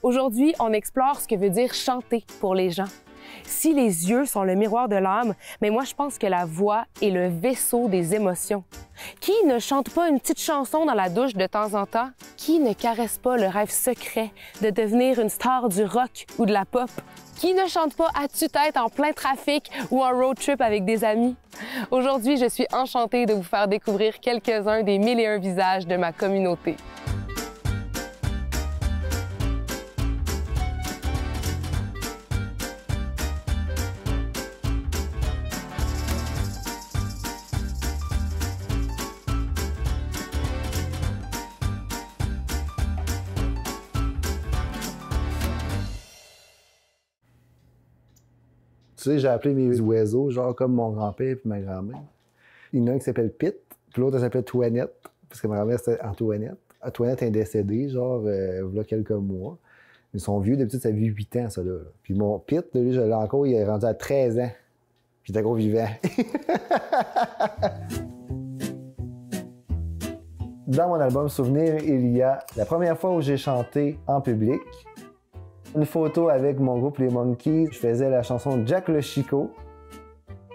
Aujourd'hui, on explore ce que veut dire chanter pour les gens. Si les yeux sont le miroir de l'âme, mais moi je pense que la voix est le vaisseau des émotions. Qui ne chante pas une petite chanson dans la douche de temps en temps? Qui ne caresse pas le rêve secret de devenir une star du rock ou de la pop? Qui ne chante pas à tue-tête en plein trafic ou en road trip avec des amis? Aujourd'hui, je suis enchantée de vous faire découvrir quelques-uns des 1001 visages de ma communauté. Tu sais, j'ai appelé mes oiseaux, genre comme mon grand-père et ma grand-mère. Il y en a un qui s'appelle Pete, puis l'autre s'appelle Toinette, parce que ma grand-mère c'était Antoinette. Antoinette est décédée, genre, il y a quelques mois. Ils sont vieux depuis sa vie 8 ans, ça là. Puis mon Pete, lui, je l'ai encore, il est rendu à 13 ans. Puis il est encore vivant. Dans mon album Souvenir, il y a la première fois où j'ai chanté en public. Une photo avec mon groupe Les Monkeys. Je faisais la chanson Jack le Chico.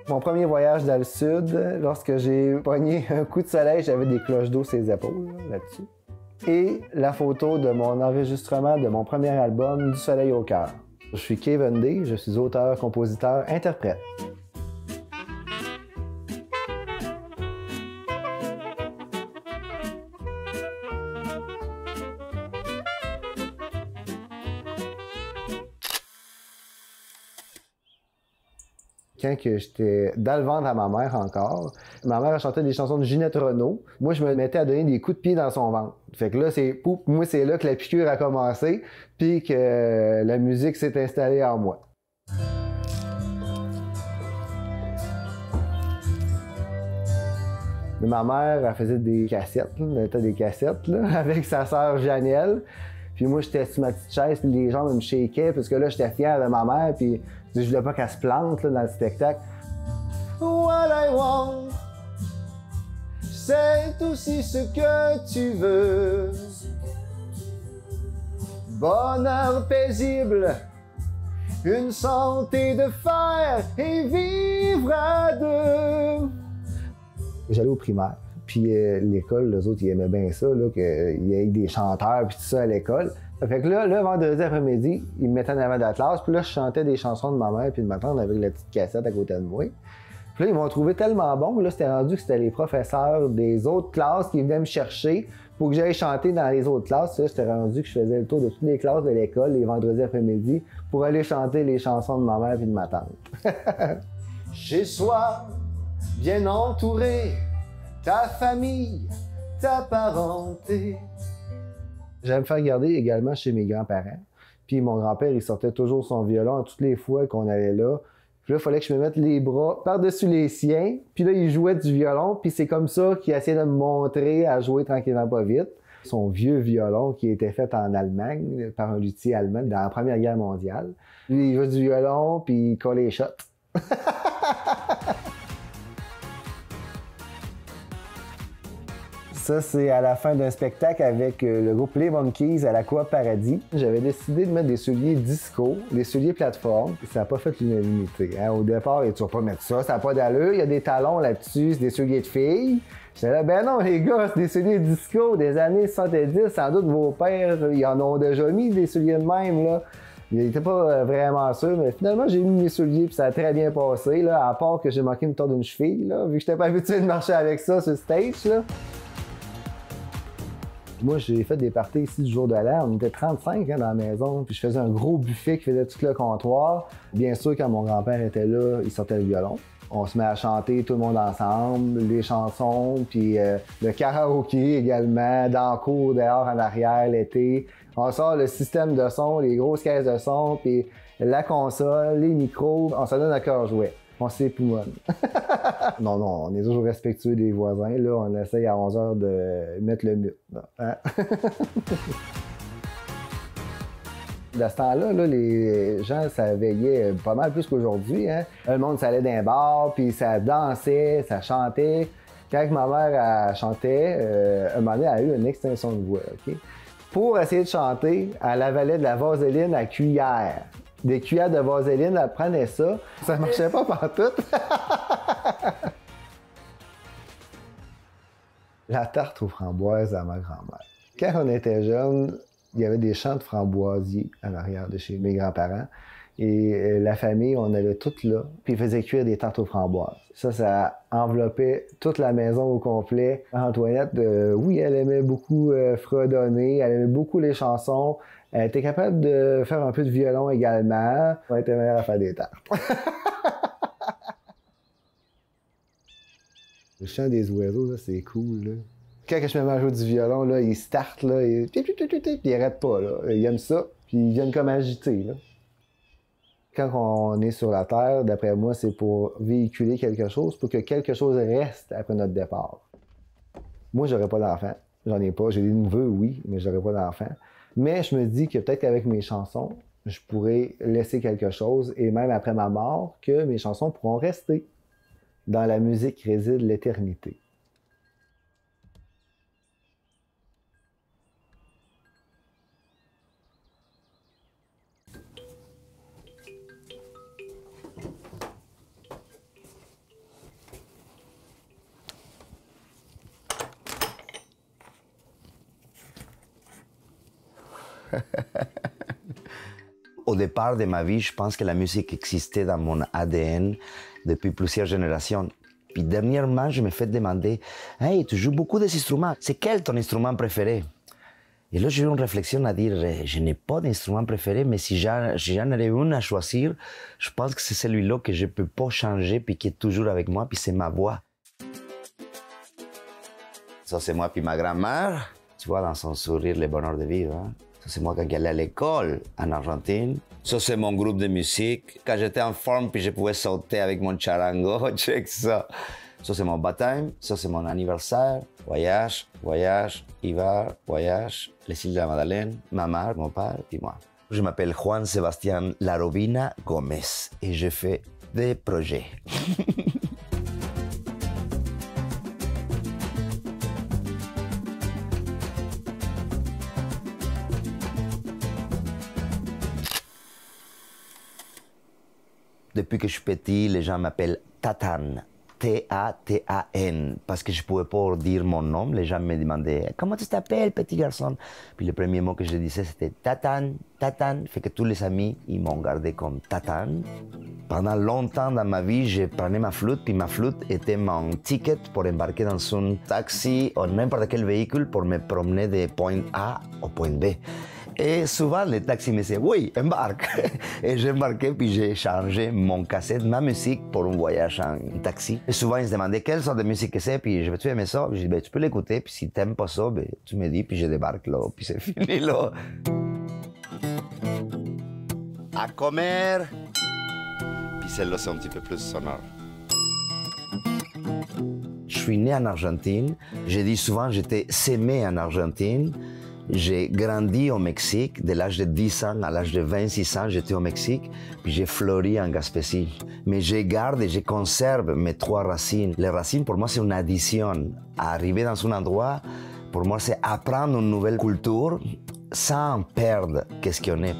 Mon premier voyage dans le sud, lorsque j'ai pogné un coup de soleil, j'avais des cloches d'eau sur les épaules, là-dessus. Et la photo de mon enregistrement de mon premier album, Du soleil au cœur. Je suis Kevin Day, je suis auteur, compositeur, interprète. Quand j'étais dans le ventre à ma mère encore, ma mère chantait des chansons de Ginette Renault. Moi, je me mettais à donner des coups de pied dans son ventre. Fait que là, moi, c'est là que la piqûre a commencé, puis que la musique s'est installée en moi. Mais ma mère, elle faisait des cassettes, elle mettait des cassettes là, avec sa sœur Janelle. Puis moi, j'étais sur ma petite chaise, puis les gens me shakaient, parce que là, j'étais fier de ma mère, puis je voulais pas qu'elle se plante là, dans le spectacle. What I want, c'est aussi ce que tu veux. Bonheur paisible, une santé de fer et vivre à deux. J'allais au primaire. Puis l'école, les autres, ils aimaient bien ça, qu'il y ait des chanteurs puis tout ça à l'école. Fait que là, le vendredi après-midi, ils me mettaient en avant de la classe, puis là, je chantais des chansons de ma mère puis de ma tante avec la petite cassette à côté de moi. Puis là, ils m'ont trouvé tellement bon, là, c'était rendu que c'était les professeurs des autres classes qui venaient me chercher pour que j'aille chanter dans les autres classes. Là, j'étais rendu que je faisais le tour de toutes les classes de l'école les vendredis après-midi pour aller chanter les chansons de ma mère puis de ma tante. Chez soi, bien entouré, ta famille, ta parenté. J'aime me faire garder également chez mes grands-parents. Puis mon grand-père, il sortait toujours son violon toutes les fois qu'on allait là. Puis là, il fallait que je me mette les bras par-dessus les siens. Puis là, il jouait du violon. Puis c'est comme ça qu'il essayait de me montrer à jouer tranquillement pas vite. Son vieux violon qui était fait en Allemagne par un luthier allemand dans la Première Guerre mondiale. Lui, il jouait du violon, puis il collait les shots. Ça, c'est à la fin d'un spectacle avec le groupe Les Monkeys à la Coop Paradis. J'avais décidé de mettre des souliers disco, des souliers plateforme. Ça n'a pas fait l'unanimité. Hein? Au départ, tu vas pas mettre ça, ça n'a pas d'allure. Il y a des talons là-dessus, c'est des souliers de filles. J'étais là, ben non, les gars, c'est des souliers disco des années 70. Sans doute vos pères, ils en ont déjà mis des souliers de même, là. Il n'était pas vraiment sûr, mais finalement, j'ai mis mes souliers puis ça a très bien passé, là, à part que j'ai manqué une tordre d'une cheville, là, vu que j'étais pas habitué de marcher avec ça sur le stage, là. Moi, j'ai fait des parties ici du jour de l'an. On était 35 dans la maison. Puis je faisais un gros buffet qui faisait tout le comptoir. Bien sûr, quand mon grand-père était là, il sortait le violon. On se met à chanter tout le monde ensemble, les chansons, puis le karaoké également, dans le cours, dehors, en arrière, l'été. On sort le système de son, les grosses caisses de son, puis la console, les micros. On se donne à cœur jouet. On s'époumonne. Non, on est toujours respectueux des voisins. Là, on essaye à 11 h de mettre le mute. Hein? De ce temps-là, là, les gens, ça veillait pas mal plus qu'aujourd'hui. Hein? Le monde, ça allait dans les bars, puis ça dansait, ça chantait. Quand ma mère elle chantait, un moment donné, elle a eu une extinction de voix. Okay? Pour essayer de chanter, elle avalait de la vaseline à cuillère. Des cuillères de vaseline, elle prenait ça. Ça marchait pas partout. La tarte aux framboises à ma grand-mère. Quand on était jeune, il y avait des champs de framboisiers à l'arrière de chez mes grands-parents. Et la famille, on allait toutes là, puis ils faisaient cuire des tartes aux framboises. Ça enveloppait toute la maison au complet. Antoinette, oui, elle aimait beaucoup fredonner, elle aimait beaucoup les chansons. Elle était capable de faire un peu de violon également. Elle était meilleure à faire des tartes. Le chant des oiseaux, là, c'est cool, là. Quand je me mets à jouer du violon, là, il start, là, et puis il arrête pas, là. Il aime ça, puis ils viennent comme agiter, là. Quand on est sur la Terre, d'après moi, c'est pour véhiculer quelque chose, pour que quelque chose reste après notre départ. Moi, j'aurais pas d'enfant. J'en ai pas. J'ai des neveux, oui, mais j'aurais pas d'enfant. Mais je me dis que peut-être qu'avec mes chansons, je pourrais laisser quelque chose, et même après ma mort, que mes chansons pourront rester. Dans la musique réside l'éternité. Au départ de ma vie, je pense que la musique existait dans mon ADN depuis plusieurs générations. Puis dernièrement, je me fais demander « Hey, tu joues beaucoup des instruments. C'est quel ton instrument préféré ?» Et là, j'ai eu une réflexion à dire « Je n'ai pas d'instrument préféré, mais si j'en avais une à choisir, je pense que c'est celui-là que je ne peux pas changer puis qui est toujours avec moi, puis c'est ma voix. » Ça, c'est moi puis ma grand-mère. Tu vois, dans son sourire, le bonheur de vivre. Hein? Ça, c'est moi quand j'allais à l'école en Argentine. Ça, c'est mon groupe de musique. Quand j'étais en forme, puis je pouvais sauter avec mon charango, check ça. Ça, c'est mon baptême. Ça, c'est mon anniversaire. Voyage, voyage, hiver, voyage. Les îles de la Madeleine, ma mère, mon père, puis moi. Je m'appelle Juan Sebastián Larobina Gómez et je fais des projets. Depuis que je suis petit, les gens m'appellent Tatan. T-A-T-A-N. Parce que je ne pouvais pas dire mon nom. Les gens me demandaient « Comment tu t'appelles, petit garçon ?» Puis le premier mot que je disais, c'était « Tatan, Tatan ». Fait que tous les amis, ils m'ont gardé comme Tatan. Pendant longtemps dans ma vie, je prenais ma flûte, puis ma flûte était mon ticket pour embarquer dans un taxi ou n'importe quel véhicule pour me promener de point A au point B. Et souvent, les taxis me disaient « Oui, embarque !» Et j'embarquais, puis j'ai changé mon cassette, ma musique, pour un voyage en taxi. Et souvent, ils se demandaient quelle sorte de musique que c'est, puis je vais tu aimer ça? Puis je dis ben, « Tu peux l'écouter, puis si t'aimes pas ça, ben, tu me dis, puis je débarque là, puis c'est fini là. » À comer! Puis celle-là, c'est un petit peu plus sonore. Je suis né en Argentine. J'ai dit souvent j'étais sémé en Argentine. J'ai grandi au Mexique. De l'âge de 10 ans à l'âge de 26 ans, j'étais au Mexique. Puis j'ai fleuri en Gaspésie. Mais je garde et je conserve mes 3 racines. Les racines, pour moi, c'est une addition. Arriver dans un endroit, pour moi, c'est apprendre une nouvelle culture sans perdre qu'est-ce qu'on est.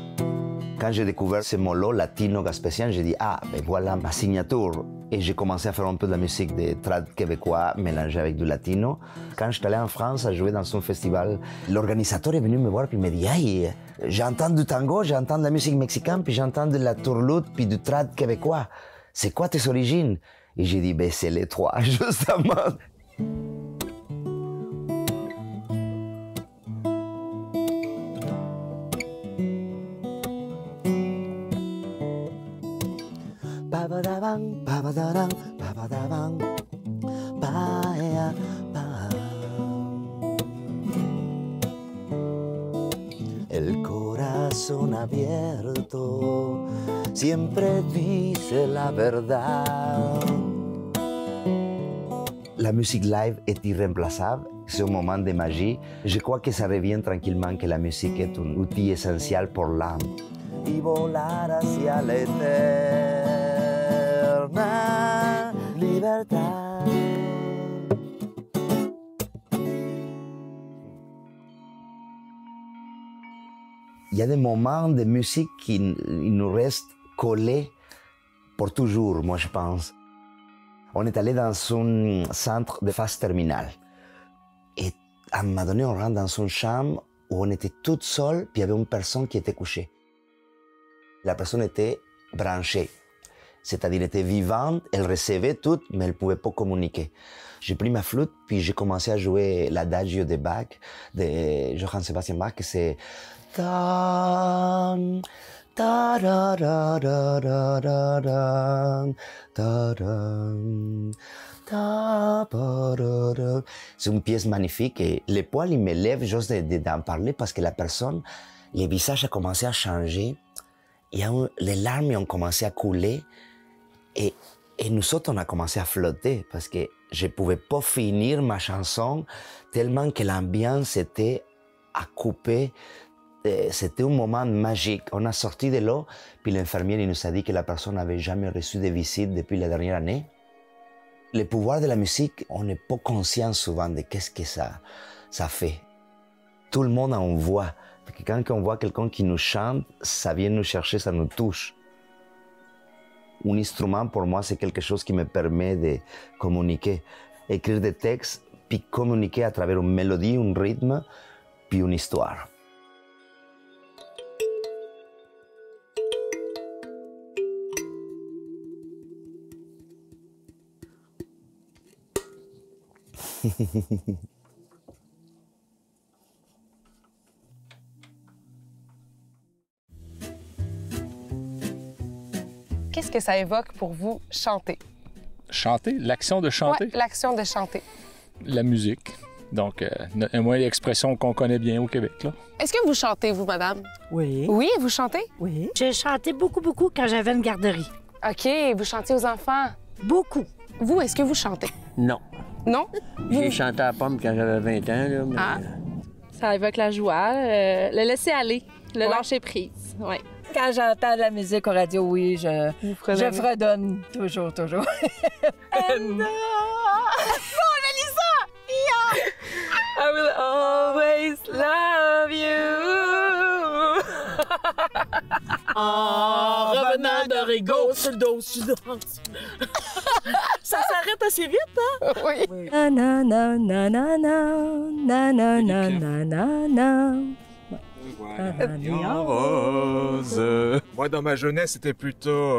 Quand j'ai découvert ce mot-là, latino-gaspésien, j'ai dit « Ah, ben voilà ma signature ». Et j'ai commencé à faire un peu de la musique de trad québécois mélangée avec du latino. Quand je suis allé en France à jouer dans un festival, l'organisateur est venu me voir et me dit « Hey, j'entends du tango, j'entends de la musique mexicaine, puis j'entends de la tourloute, puis du trad québécois. C'est quoi tes origines ?» Et j'ai dit « Ben c'est les 3, justement. » El corazón abierto siempre dice la verdad. La musique live est irremplaçable. C'est un moment de magie. Je crois que ça revient tranquillement que la musique est un outil essentiel pour l'âme. Y volar hacia la eterna libertad. Il y a des moments de musique qui nous restent collés pour toujours, moi je pense. On est allé dans un centre de phase terminale. Et à un moment donné, on rentre dans une chambre où on était toute seule, puis il y avait une personne qui était couchée. La personne était branchée. C'est-à-dire, elle était vivante, elle recevait tout, mais elle ne pouvait pas communiquer. J'ai pris ma flûte, puis j'ai commencé à jouer l'adagio de Bach, de Johann Sebastian Bach, que c'est... C'est une pièce magnifique et les poils, ils me lèvent juste d'en parler parce que la personne, le visage a commencé à changer. Les larmes ont commencé à couler et nous autres, on a commencé à flotter parce que je ne pouvais pas finir ma chanson tellement que l'ambiance était à couper. C'était un moment magique. On a sorti de l'eau, puis l'infirmière nous a dit que la personne n'avait jamais reçu de visite depuis la dernière année. Le pouvoir de la musique, on n'est pas conscient souvent de qu'est-ce que ça fait. Tout le monde en voit. Parce que quand on voit quelqu'un qui nous chante, ça vient nous chercher, ça nous touche. Un instrument, pour moi, c'est quelque chose qui me permet de communiquer. Écrire des textes, puis communiquer à travers une mélodie, un rythme, puis une histoire. Qu'est-ce que ça évoque pour vous, chanter? Chanter? L'action de chanter? Ouais, l'action de chanter. La musique. Donc, moi, l'expression qu'on connaît bien au Québec, là. Est-ce que vous chantez, vous, madame? Oui. Oui, vous chantez? Oui. J'ai chanté beaucoup, beaucoup quand j'avais une garderie. OK, vous chantiez aux enfants. Beaucoup. Vous, est-ce que vous chantez? Non. Non? J'ai chanté à la pomme quand j'avais 20 ans. Là, mais... Ah. Ça évoque la joie, le laisser aller, le lâcher prise. Ouais. Quand j'entends de la musique au radio, oui, je fredonne toujours. I will always love you. En revenant de Rigaud sur le dos, ça s'arrête assez vite, hein? Oui. Na na na na na na na na na na na. Rose. Moi, dans ma jeunesse, c'était plutôt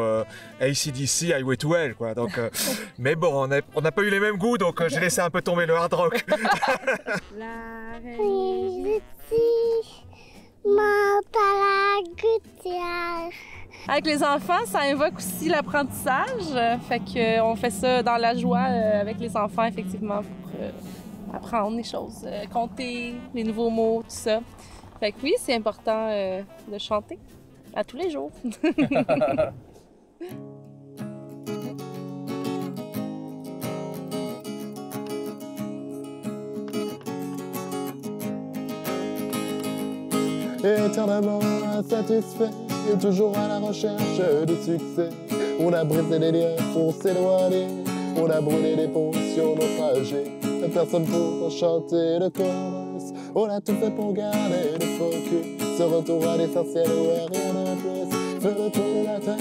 AC/DC, Highway to Hell, quoi. Donc, mais bon, on n'a pas eu les mêmes goûts, donc j'ai laissé un peu tomber le hard rock. Oui, je suis ma gouttière. Avec les enfants, ça invoque aussi l'apprentissage. Fait qu'on fait ça dans la joie avec les enfants, effectivement, pour apprendre les choses, compter les nouveaux mots, tout ça. Fait que oui, c'est important de chanter à tous les jours. Éternellement insatisfait et toujours à la recherche de succès. On a brisé les liens pour s'éloigner, on a brûlé les potions naufragées. Personne pour chanter le chorus, on a tout fait pour garder le focus. Ce retour à l'essentiel où rien de plus, fait le tour de la terre.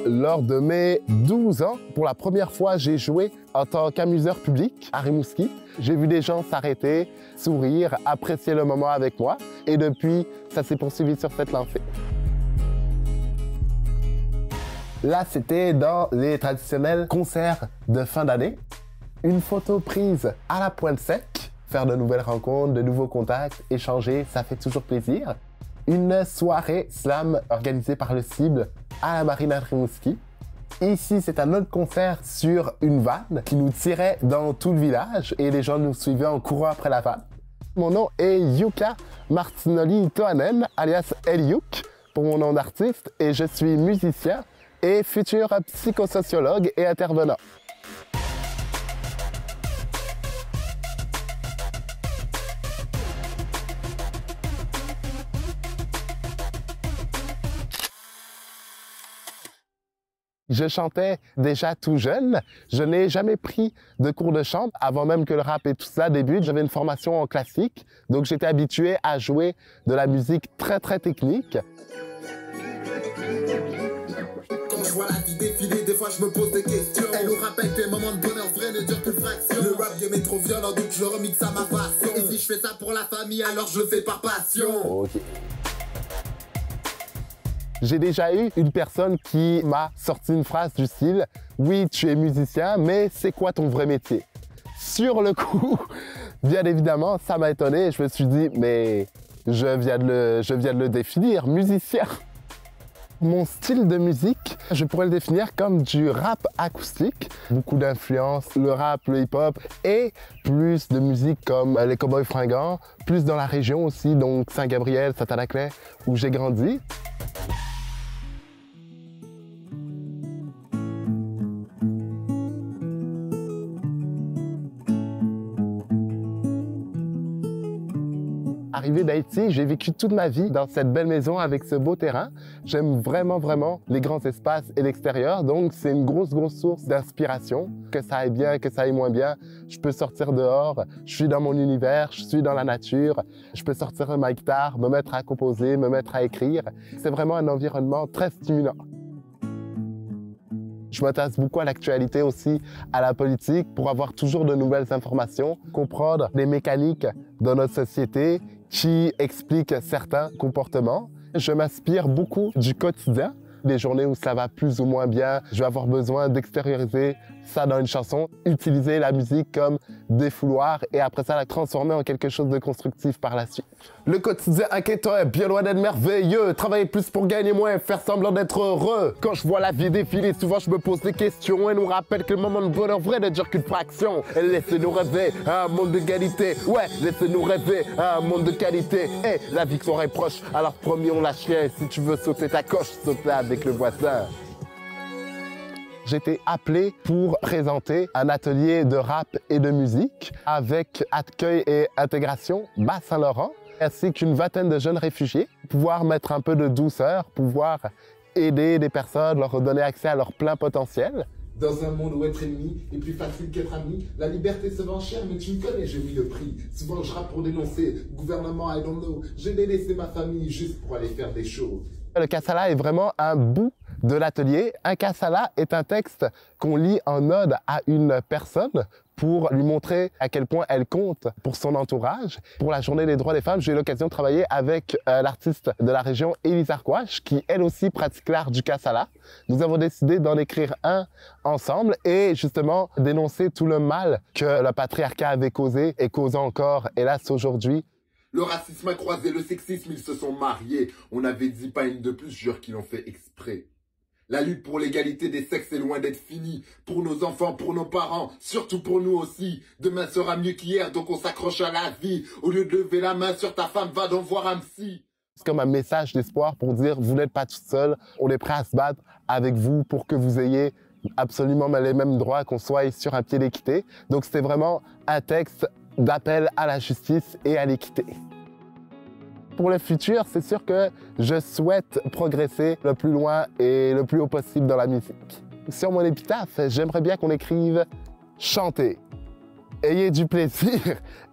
Lors de mes 12 ans, pour la première fois, j'ai joué en tant qu'amuseur public à Rimouski. J'ai vu des gens s'arrêter, sourire, apprécier le moment avec moi. Et depuis, ça s'est poursuivi sur cette lancée. Là, c'était dans les traditionnels concerts de fin d'année. Une photo prise à la pointe sec, faire de nouvelles rencontres, de nouveaux contacts, échanger, ça fait toujours plaisir. Une soirée slam organisée par le Cible à la Marina de Rimouski. Ici, c'est un autre concert sur une vanne qui nous tirait dans tout le village et les gens nous suivaient en courant après la vanne. Mon nom est Yuka Martinoli Toanen, alias Eliuk, pour mon nom d'artiste, et je suis musicien et futur psychosociologue et intervenant. Je chantais déjà tout jeune. Je n'ai jamais pris de cours de chant avant même que le rap et tout ça débute. J'avais une formation en classique, donc j'étais habitué à jouer de la musique très technique. Quand je vois la vie défiler, des fois je me pose des questions. Elle nous rappelle que les moments de bonheur vrais ne durent que fraction. Le rap game est trop violent, donc je remixe à ma façon. Et si je fais ça pour la famille, alors je le fais par passion. Ok. J'ai déjà eu une personne qui m'a sorti une phrase du style « Oui, tu es musicien, mais c'est quoi ton vrai métier ?» Sur le coup, bien évidemment, ça m'a étonné. Je me suis dit « Mais je viens de le définir, musicien !» Mon style de musique, je pourrais le définir comme du rap acoustique. Beaucoup d'influences, le rap, le hip-hop et plus de musique comme les Cowboys Fringants, plus dans la région aussi, donc Saint-Gabriel, Saint-Anaclet, où j'ai grandi. Arrivé d'Haïti, j'ai vécu toute ma vie dans cette belle maison avec ce beau terrain. J'aime vraiment les grands espaces et l'extérieur, donc c'est une grosse source d'inspiration. Que ça aille bien, que ça aille moins bien, je peux sortir dehors, je suis dans mon univers, je suis dans la nature, je peux sortir ma guitare, me mettre à composer, me mettre à écrire. C'est vraiment un environnement très stimulant. Je m'intéresse beaucoup à l'actualité aussi, à la politique, pour avoir toujours de nouvelles informations, comprendre les mécaniques de notre société qui expliquent certains comportements. Je m'inspire beaucoup du quotidien, des journées où ça va plus ou moins bien. Je vais avoir besoin d'extérioriser ça dans une chanson, utiliser la musique comme défouloir et après ça la transformer en quelque chose de constructif par la suite. Le quotidien inquiétant est bien loin d'être merveilleux. Travailler plus pour gagner moins, faire semblant d'être heureux. Quand je vois la vie défiler, souvent je me pose des questions et nous rappelle que le moment de bonheur vrai ne dure qu'une fraction. Et laissez-nous rêver à un monde d'égalité. Ouais, laissez-nous rêver à un monde de qualité. Et la victoire est proche, alors promis on lâche rien. Si tu veux sauter ta coche, saute là avec le voisin. J'ai été appelé pour présenter un atelier de rap et de musique avec Accueil et Intégration Bas-Saint-Laurent, ainsi qu'une vingtaine de jeunes réfugiés. Pouvoir mettre un peu de douceur, pouvoir aider des personnes, leur donner accès à leur plein potentiel. Dans un monde où être ennemi est plus facile qu'être ami, la liberté se vend cher, mais tu me connais, j'ai mis le prix. Souvent je rappe pour dénoncer, gouvernement, I don't know. J'ai délaissé ma famille juste pour aller faire des choses. Le Kassala est vraiment un bout de l'atelier. Un Kassala est un texte qu'on lit en ode à une personne pour lui montrer à quel point elle compte pour son entourage. Pour la Journée des droits des femmes, j'ai eu l'occasion de travailler avec l'artiste de la région, Élise Arquache, qui elle aussi pratique l'art du Kassala. Nous avons décidé d'en écrire un ensemble et justement dénoncer tout le mal que le patriarcat avait causé et cause encore, hélas, aujourd'hui. Le racisme a croisé le sexisme, ils se sont mariés. On avait dit pas une de plus, jure qu'ils l'ont fait exprès. La lutte pour l'égalité des sexes est loin d'être finie. Pour nos enfants, pour nos parents, surtout pour nous aussi. Demain sera mieux qu'hier, donc on s'accroche à la vie. Au lieu de lever la main sur ta femme, va donc voir un psy. C'est comme un message d'espoir pour dire vous n'êtes pas tout seul, on est prêt à se battre avec vous pour que vous ayez absolument les mêmes droits, qu'on soit sur un pied d'équité. Donc c'était vraiment un texte d'appel à la justice et à l'équité. Pour le futur, c'est sûr que je souhaite progresser le plus loin et le plus haut possible dans la musique. Sur mon épitaphe, j'aimerais bien qu'on écrive « Chantez ». Ayez du plaisir,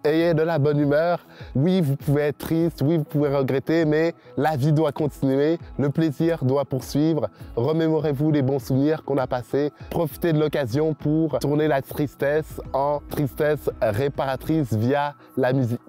ayez de la bonne humeur. Oui, vous pouvez être triste, oui, vous pouvez regretter, mais la vie doit continuer, le plaisir doit poursuivre. Remémorez-vous les bons souvenirs qu'on a passés. Profitez de l'occasion pour tourner la tristesse en tristesse réparatrice via la musique.